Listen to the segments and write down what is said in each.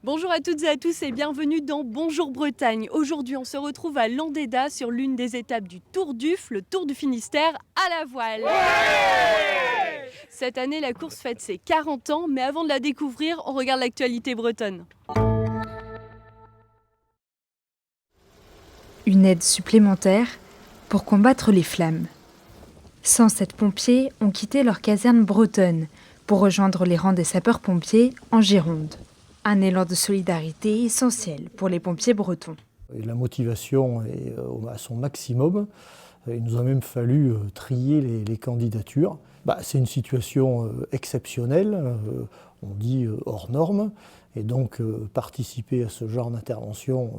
Bonjour à toutes et à tous et bienvenue dans Bonjour Bretagne. Aujourd'hui, on se retrouve à Landéda sur l'une des étapes du Tour d'Uf, le Tour du Finistère à la voile. Cette année, la course fête ses 40 ans, mais avant de la découvrir, on regarde l'actualité bretonne. Une aide supplémentaire pour combattre les flammes. 107 pompiers ont quitté leur caserne bretonne pour rejoindre les rangs des sapeurs-pompiers en Gironde. Un élan de solidarité essentiel pour les pompiers bretons. Et la motivation est à son maximum. Il nous a même fallu trier les candidatures. C'est une situation exceptionnelle, on dit hors norme. Et donc participer à ce genre d'intervention,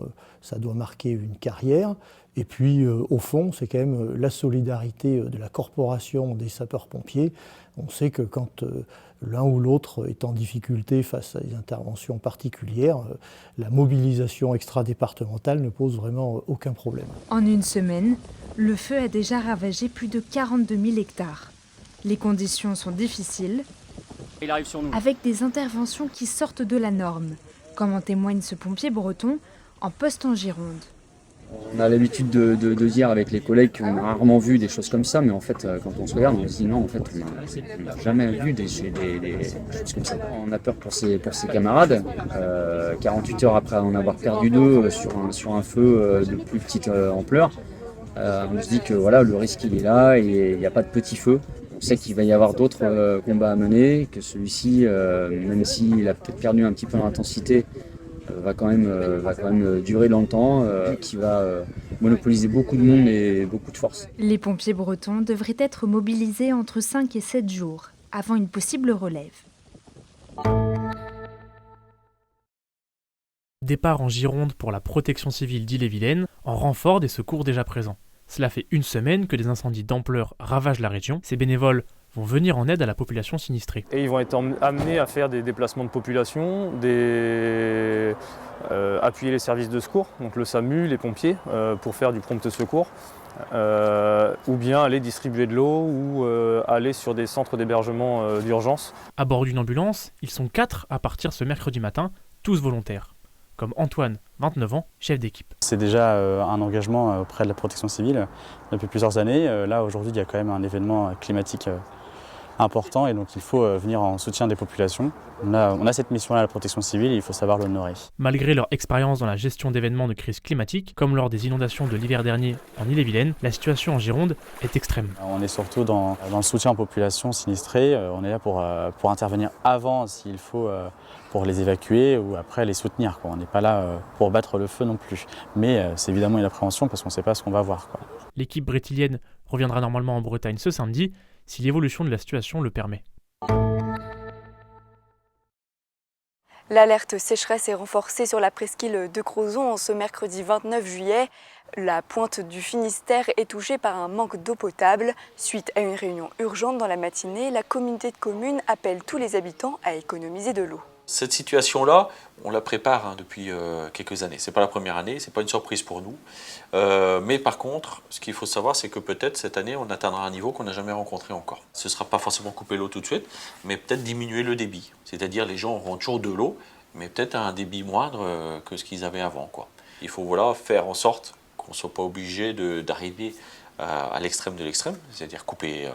ça doit marquer une carrière. Et puis au fond, c'est quand même la solidarité de la corporation des sapeurs-pompiers. On sait que quand l'un ou l'autre est en difficulté face à des interventions particulières, la mobilisation extra-départementale ne pose vraiment aucun problème. En une semaine, le feu a déjà ravagé plus de 42 000 hectares. Les conditions sont difficiles, il arrive sur nous, avec des interventions qui sortent de la norme, comme en témoigne ce pompier breton en poste en Gironde. On a l'habitude de dire avec les collègues qu'on a rarement vu des choses comme ça, mais en fait, quand on se regarde, on se dit non, en fait, on n'a jamais vu des choses comme ça. On a peur pour ses camarades. 48 heures après en avoir perdu deux sur un feu de plus petite ampleur, on se dit que voilà, le risque il est là et il n'y a pas de petit feu. On sait qu'il va y avoir d'autres combats à mener, que celui-ci, même s'il a peut-être perdu un petit peu en intensité, va quand même durer longtemps, qui va monopoliser beaucoup de monde et beaucoup de force. Les pompiers bretons devraient être mobilisés entre 5 et 7 jours, avant une possible relève. Départ en Gironde pour la protection civile d'Ille-et-Vilaine, en renfort des secours déjà présents. Cela fait une semaine que des incendies d'ampleur ravagent la région. Ces bénévoles vont venir en aide à la population sinistrée. Et ils vont être amenés à faire des déplacements de population, appuyer les services de secours, donc le SAMU, les pompiers, pour faire du prompt secours, ou bien aller distribuer de l'eau ou aller sur des centres d'hébergement d'urgence. À bord d'une ambulance, ils sont 4 à partir ce mercredi matin, tous volontaires. Comme Antoine, 29 ans, chef d'équipe. C'est déjà un engagement auprès de la protection civile depuis plusieurs années. Là, aujourd'hui, il y a quand même un événement climatique important et donc il faut venir en soutien des populations. On a cette mission-là à la protection civile et il faut savoir l'honorer. Malgré leur expérience dans la gestion d'événements de crise climatique, comme lors des inondations de l'hiver dernier en Ille-et-Vilaine, la situation en Gironde est extrême. On est surtout dans le soutien aux populations sinistrées. On est là pour intervenir avant s'il faut, pour les évacuer ou après les soutenir. On n'est pas là pour battre le feu non plus. Mais c'est évidemment une appréhension parce qu'on ne sait pas ce qu'on va voir. L'équipe brétilienne reviendra normalement en Bretagne ce samedi, si l'évolution de la situation le permet. L'alerte sécheresse est renforcée sur la presqu'île de Crozon en ce mercredi 29 juillet. La pointe du Finistère est touchée par un manque d'eau potable. Suite à une réunion urgente dans la matinée, la communauté de communes appelle tous les habitants à économiser de l'eau. Cette situation-là, on la prépare depuis quelques années. Ce n'est pas la première année, ce n'est pas une surprise pour nous. Mais par contre, ce qu'il faut savoir, c'est que peut-être cette année, on atteindra un niveau qu'on n'a jamais rencontré encore. Ce ne sera pas forcément couper l'eau tout de suite, mais peut-être diminuer le débit. C'est-à-dire les gens auront toujours de l'eau, mais peut-être à un débit moindre que ce qu'ils avaient avant, Il faut faire en sorte qu'on ne soit pas obligé d'arriver à l'extrême de l'extrême, c'est-à-dire couper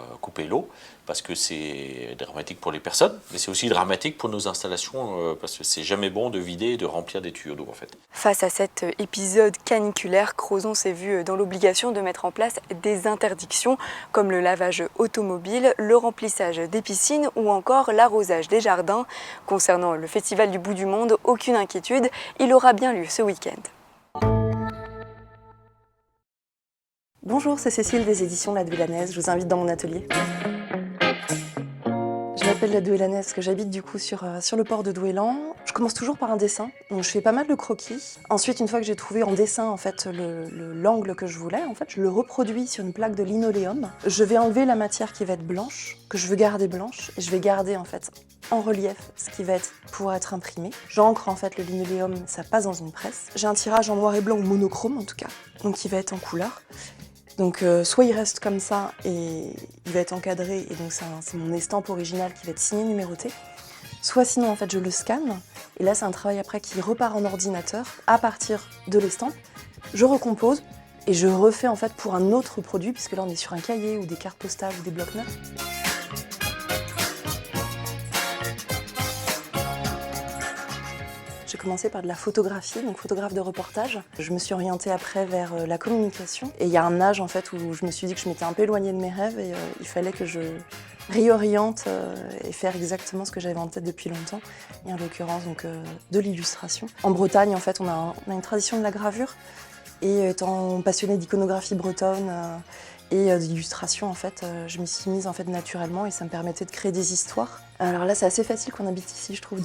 l'eau, parce que c'est dramatique pour les personnes, mais c'est aussi dramatique pour nos installations, parce que c'est jamais bon de vider et de remplir des tuyaux d'eau en fait. Face à cet épisode caniculaire, Crozon s'est vu dans l'obligation de mettre en place des interdictions, comme le lavage automobile, le remplissage des piscines ou encore l'arrosage des jardins. Concernant le Festival du Bout du Monde, aucune inquiétude, il aura bien lieu ce week-end. Bonjour, c'est Cécile des éditions La Douélanaise, je vous invite dans mon atelier. Je m'appelle La Douélanaise parce que j'habite du coup sur le port de Douélan. Je commence toujours par un dessin, donc je fais pas mal de croquis. Ensuite, une fois que j'ai trouvé en dessin en fait l'angle que je voulais, en fait, je le reproduis sur une plaque de linoléum. Je vais enlever la matière qui va être blanche, que je veux garder blanche, et je vais garder en fait en relief ce qui va pouvoir être imprimé. J'encre en fait le linoléum, ça passe dans une presse. J'ai un tirage en noir et blanc ou monochrome en tout cas, donc qui va être en couleur. Donc soit il reste comme ça et il va être encadré et donc c'est mon estampe originale qui va être signée, numérotée. Soit sinon en fait je le scanne Et là, c'est un travail après qui repart en ordinateur à partir de l'estampe. Je recompose et je refais en fait pour un autre produit, puisque là, on est sur un cahier ou des cartes postales ou des blocs-notes. J'ai commencé par de la photographie, donc photographe de reportage. Je me suis orientée après vers la communication. Et il y a un âge en fait où je me suis dit que je m'étais un peu éloignée de mes rêves et il fallait que je réoriente et faire exactement ce que j'avais en tête depuis longtemps. Et en l'occurrence donc de l'illustration. En Bretagne en fait on a une tradition de la gravure. Et étant passionnée d'iconographie bretonne et d'illustration en fait, je m'y suis mise en fait naturellement et ça me permettait de créer des histoires. Alors là c'est assez facile qu'on habite ici je trouve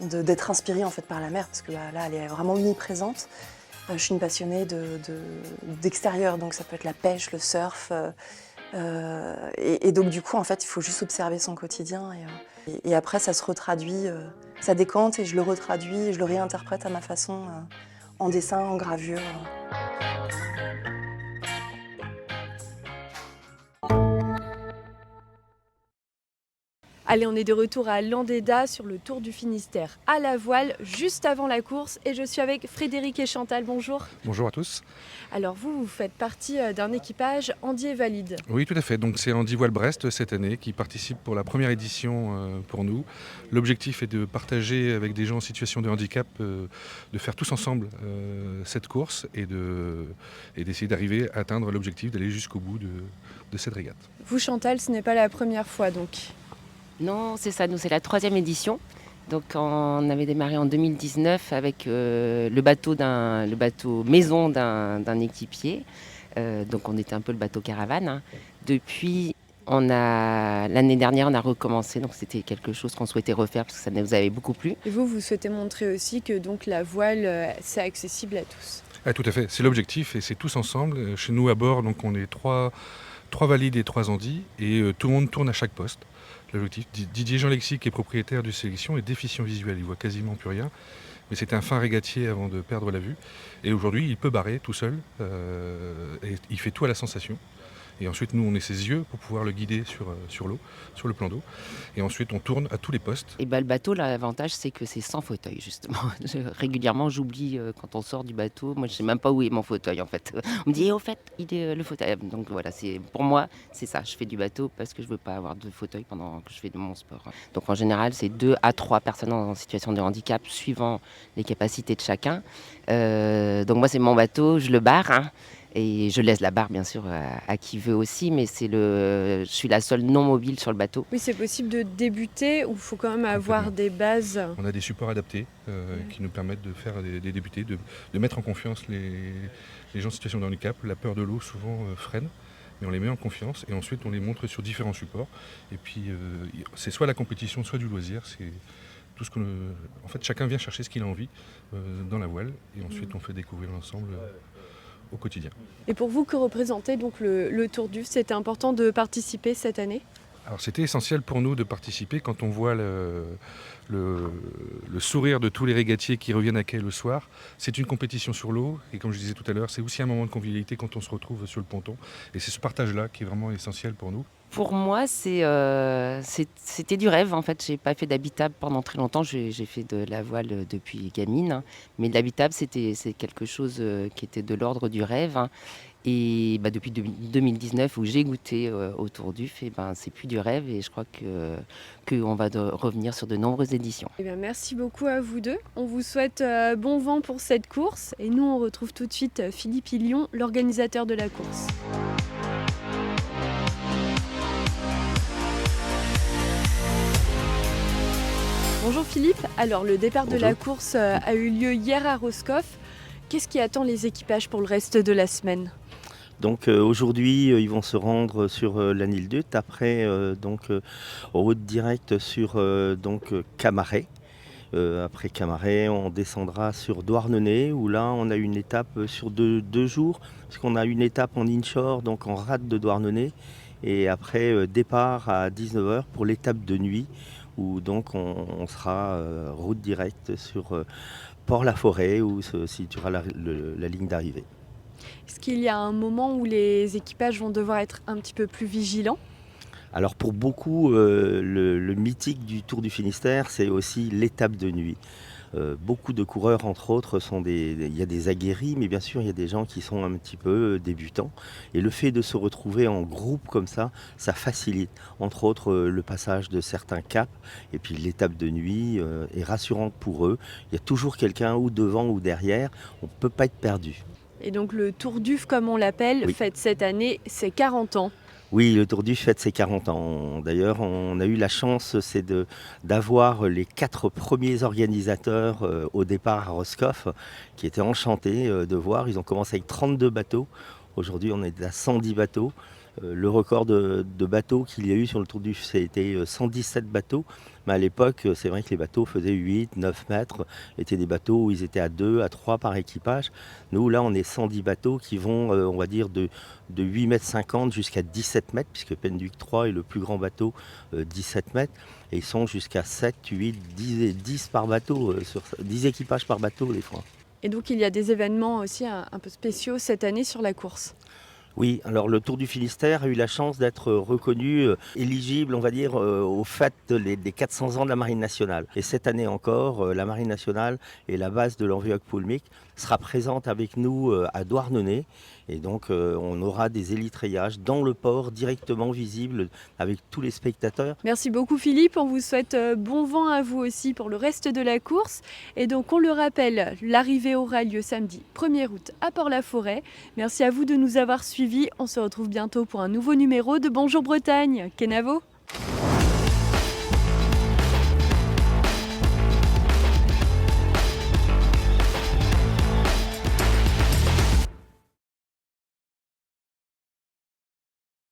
d'être inspirée en fait par la mer parce que là elle est vraiment omniprésente. Je suis une passionnée d'extérieur, donc ça peut être la pêche, le surf. Et donc du coup en fait il faut juste observer son quotidien et après ça se retraduit, ça décante et je le retraduis et je le réinterprète à ma façon en dessin, en gravure. Allez, on est de retour à Landéda sur le Tour du Finistère à la voile, juste avant la course. Et je suis avec Frédéric et Chantal, bonjour. Bonjour à tous. Alors vous faites partie d'un équipage Andy et Valide. Oui, tout à fait. Donc c'est Andy Voile Brest cette année qui participe pour la première édition pour nous. L'objectif est de partager avec des gens en situation de handicap, de faire tous ensemble cette course et d'essayer d'arriver à atteindre l'objectif d'aller jusqu'au bout de cette régate. Vous Chantal, ce n'est pas la première fois donc. Non, c'est ça, nous c'est la 3e édition. Donc on avait démarré en 2019 avec le bateau maison d'un équipier. Donc on était un peu le bateau caravane. Hein. Depuis, l'année dernière, on a recommencé. Donc c'était quelque chose qu'on souhaitait refaire parce que ça nous avait beaucoup plu. Et vous souhaitez montrer aussi que donc la voile, c'est accessible à tous. Ah, tout à fait, c'est l'objectif et c'est tous ensemble. Chez nous à bord, donc on est trois valides et 3 Andis et tout le monde tourne à chaque poste. L'objectif, Didier Jean Lexy, qui est propriétaire du Sélection, est déficient visuel, il voit quasiment plus rien. Mais c'était un fin régatier avant de perdre la vue. Et aujourd'hui, il peut barrer tout seul et il fait tout à la sensation. Et ensuite, nous, on est ses yeux pour pouvoir le guider sur l'eau, sur le plan d'eau. Et ensuite, on tourne à tous les postes. Et le bateau, l'avantage, c'est que c'est sans fauteuil, justement. Régulièrement, j'oublie quand on sort du bateau. Moi, je ne sais même pas où est mon fauteuil, en fait. On me dit, au fait, il est le fauteuil. Donc voilà, pour moi, c'est ça. Je fais du bateau parce que je ne veux pas avoir de fauteuil pendant que je fais de mon sport. Donc en général, c'est 2 à 3 personnes en situation de handicap, suivant les capacités de chacun. Donc moi, c'est mon bateau, je le barre. Hein. Et je laisse la barre, bien sûr, à qui veut aussi, mais je suis la seule non mobile sur le bateau. Oui, c'est possible de débuter ou il faut quand même avoir des bases. On a des supports adaptés qui nous permettent de faire des débutés, de mettre en confiance les gens en situation de handicap. La peur de l'eau, souvent, freine, mais on les met en confiance et ensuite on les montre sur différents supports. Et puis, c'est soit la compétition, soit du loisir. C'est tout ce en fait, chacun vient chercher ce qu'il a envie dans la voile et ensuite on fait découvrir l'ensemble au quotidien. Et pour vous, que représentait donc le Tour du, c'était important de participer cette année ? Alors c'était essentiel pour nous de participer quand on voit le sourire de tous les régatiers qui reviennent à quai le soir. C'est une compétition sur l'eau et comme je disais tout à l'heure, c'est aussi un moment de convivialité quand on se retrouve sur le ponton. Et c'est ce partage-là qui est vraiment essentiel pour nous. Pour moi, c'était du rêve. En fait, j'ai pas fait d'habitable pendant très longtemps. J'ai fait de la voile depuis gamine, hein. Mais l'habitable, c'est quelque chose qui était de l'ordre du rêve. Hein. Et depuis 2019, où j'ai goûté au Tour du, c'est plus du rêve. Et je crois qu'on va revenir sur de nombreuses éditions. Eh bien, merci beaucoup à vous deux. On vous souhaite bon vent pour cette course. Et nous, on retrouve tout de suite Philippe Illion, l'organisateur de la course. Bonjour Philippe, alors le départ de la course a eu lieu hier à Roscoff. Qu'est-ce qui attend les équipages pour le reste de la semaine ? Donc aujourd'hui, ils vont se rendre sur la Nildut, après route directe sur Camaret. Après Camaret, on descendra sur Douarnenez, où là on a une étape sur deux jours, parce qu'on a une étape en inshore, donc en rade de Douarnenez, et après départ à 19h pour l'étape de nuit, où donc on sera route directe sur Port-la-Forêt, où se situera la ligne d'arrivée. Est-ce qu'il y a un moment où les équipages vont devoir être un petit peu plus vigilants ? Alors pour beaucoup, le mythique du Tour du Finistère, c'est aussi l'étape de nuit. Beaucoup de coureurs, entre autres, il y a des aguerris, mais bien sûr, il y a des gens qui sont un petit peu débutants. Et le fait de se retrouver en groupe comme ça facilite, entre autres, le passage de certains caps. Et puis l'étape de nuit est rassurante pour eux. Il y a toujours quelqu'un ou devant ou derrière. On ne peut pas être perdu. Et donc le Tour d'Uf, comme on l'appelle, Oui. fête cette année ses 40 ans. Oui, le Tour du fête ses 40 ans. D'ailleurs, on a eu la chance d'avoir les 4 premiers organisateurs au départ à Roscoff, qui étaient enchantés de voir. Ils ont commencé avec 32 bateaux. Aujourd'hui, on est à 110 bateaux. Le record de bateaux qu'il y a eu sur le Tour du c'était 117 bateaux. Mais à l'époque, c'est vrai que les bateaux faisaient 8, 9 mètres. Étaient des bateaux où ils étaient à 2, à 3 par équipage. Nous, là, on est 110 bateaux qui vont, on va dire, de 8 mètres 50 jusqu'à 17 mètres, puisque Penduic 3 est le plus grand bateau, 17 mètres. Et ils sont jusqu'à 7, 8, 10 par bateau, 10 équipages par bateau des fois. Et donc il y a des événements aussi un peu spéciaux cette année sur la course. Oui, alors le Tour du Finistère a eu la chance d'être reconnu, éligible, on va dire, aux fêtes des 400 ans de la Marine nationale. Et cette année encore, la Marine nationale et la base de l'Envieux-Poulmic sera présente avec nous à Douarnenez. Et donc on aura des élitreillages dans le port directement visibles avec tous les spectateurs. Merci beaucoup Philippe, on vous souhaite bon vent à vous aussi pour le reste de la course. Et donc on le rappelle, l'arrivée aura lieu samedi 1er août à Port-la-Forêt. Merci à vous de nous avoir suivis, on se retrouve bientôt pour un nouveau numéro de Bonjour Bretagne. Kenavo.